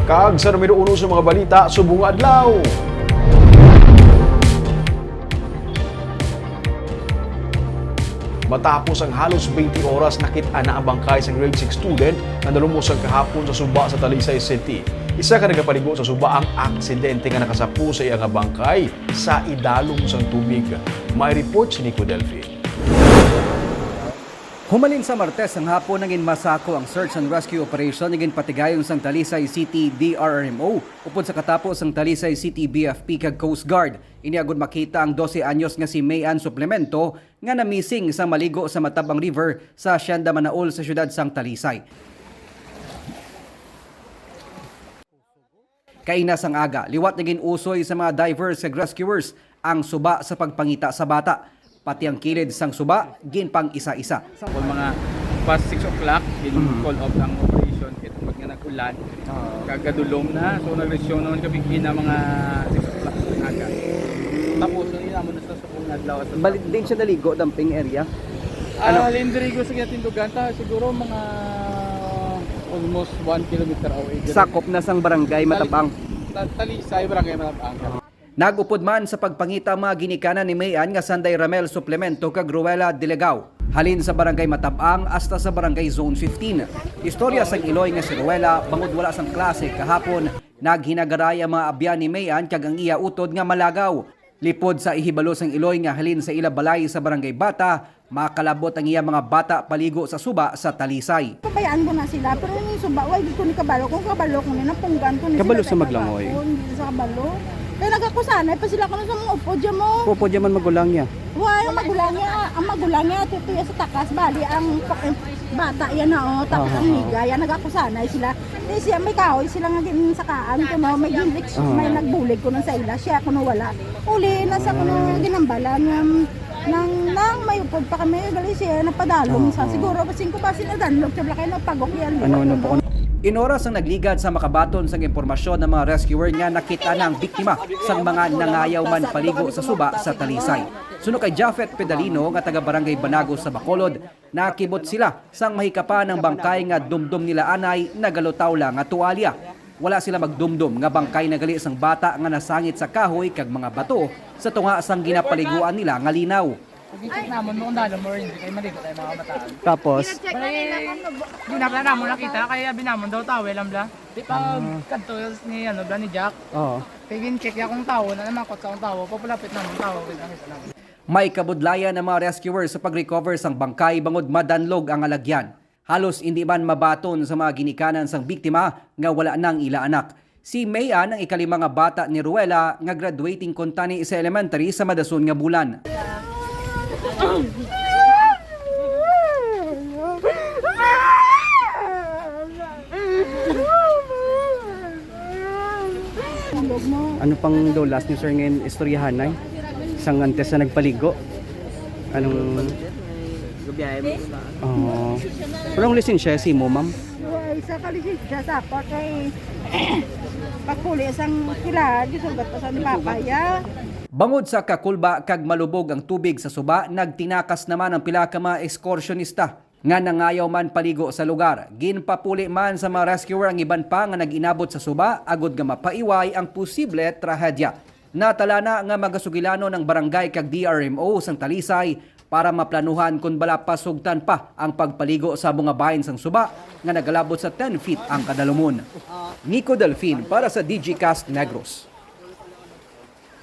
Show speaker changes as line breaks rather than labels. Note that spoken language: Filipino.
Kag sa numero 1 sa mga balita, subong adlaw. Matapos ang halos 20 oras, nakita na ang bangkay sa grade 6 student na nalumos ang kahapon sa Suba sa Talisay City. Isa ka nagapaligo sa Suba ang aksidente nga nakasapu sa iyang bangkay sa idalom sang tubig. May report si Nico Delphi.
Humalin sa Martes ang hapon naging masako ang search and rescue operation naging patigayon sang Talisay City DRRMO upod sa katapos ang Talisay City BFP kag Coast Guard. Iniagod makita ang 12 anyos nga si Mayan Suplemento nga na-missing sa maligo sa Matabang River sa Hacienda Manaol sa siyudad sang Talisay. Kainas ang aga, liwat naging usoy sa mga divers kag rescuers ang suba sa pagpangita sa bata. Pati ang kilid sang suba, ginpang isa-isa.
Kung mga past 6 o'clock, call off ang operation. Ito pag nga nag-ulan, kagadulong na. So nag-resyon naman kami na mga 6 o'clock ng aga. Tapos, yun naman na sa sabong adlaw.
Balit din siya naligo, dumping area.
Lindrigo sa kinatindugan ta, siguro mga almost 1 kilometer away.
Sakop na sang barangay Matabang.
Talisay, barangay Matabang.
Nagupod man sa pagpangita mga ginikanan ni Mayan nga Sanday Ramel Suplemento kag Ruela Delegao. Halin sa barangay Matabang hasta sa barangay Zone 15. Istorya sang Iloy nga si Ruela bangod wala sang klase kahapon naghinagaray ang mga abyan ni Mayan kag ang iya utod nga malagaw. Lipod sa ihibalo sang Iloy nga halin sa ila balay sa barangay Bata, makalabot ang iya mga bata paligo sa suba sa Talisay.
Pabayaan ko na sila, pero yung suba, why di ko ni kabalo. Kung kabalo ko ni, napunggan ko ni
Kabalo
sila.
sa Maglangoy?
Hindi sa kabalo. Kaya nagkakusanay pa sila kung sa mga upo dyan mo.
Popo man magulang niya.
Why, ang magulang niya, tutuya sa takas, bali, ang bata yan na, tapos ang higa, yan nagkakusanay sila. Eh siya, may kahoy sila nga sakaan ko, no, may ginlix, may nagbulig ko nun sa ila, siya ko wala. Uli, nasa ko na ginambalan, nang may upod pa kami, gali siya, napadalong sa, siguro, pasing ko ba sinadanlog, sabla kayo napagok yan.
Ano po? Inoras ang nagligad sa makabaton sa impormasyon ng mga rescuer nga nakita na ang biktima sa mga nangayaw man paligo sa suba sa Talisay. Suno kay Jafet Pedalino nga taga Barangay Banago sa Bacolod, nakibot sila sang mahikapa ng bangkay nga dumdum nila anay nagalutaw lang nga tuwalya. Wala sila magdumdum nga bangkay nagali sang bata nga nasangit sa kahoy kag mga bato sa tunga sang ginapaliguan nila nga linaw.
Pag-check naman mo kung dalo mo rin, kayo maligo tayo mga kabataan.
Tapos,
Binabla naman nakita, kaya binamon daw tawel lang bla. Di pa kadto ni bla ni Jack. Pagin check ya kung tawo na naman kot sa kung tawo, papalapit naman tawo ang isa lang.
may kabudlayan ng mga rescuers sa pag-recover sang bangkay bangod madanlog ang alagyan. Halos hindi man mabaton sa mga ginikanan sang biktima nga wala nang ila anak. Si Mayan ang ikalimang nga bata ni Ruela nga graduating kuntani sa elementary sa madason nga bulan. Ano pang do last ni sir ngayon istoryahan ay? Isang antes na nagpaligo? Anong...
Gabiyahe mo sa
Walang lisensya si mo, ma'am?
Isa kalisit siya sa ako kay pagpuli isang kila, gisugat pa sa ni Papaya.
Bangod sa kakulba kag malubog ang tubig sa suba, nagtinakas naman ang pila ka mga ekskursyonista nga nangayaw man paligo sa lugar. Ginpapuli man sa mga rescuer ang iban pa nga nag-inabot sa suba agod nga mapaiway ang posible trahedya. Natala na nga magasugilano ng barangay kag DRMO sang Talisay para maplanuhan kung bala pasugtan pa ang pagpaligo sa mga bahin sang suba nga nagalabot sa 10 feet ang kadalumon. Nico Delfin para sa DigiCast Negros.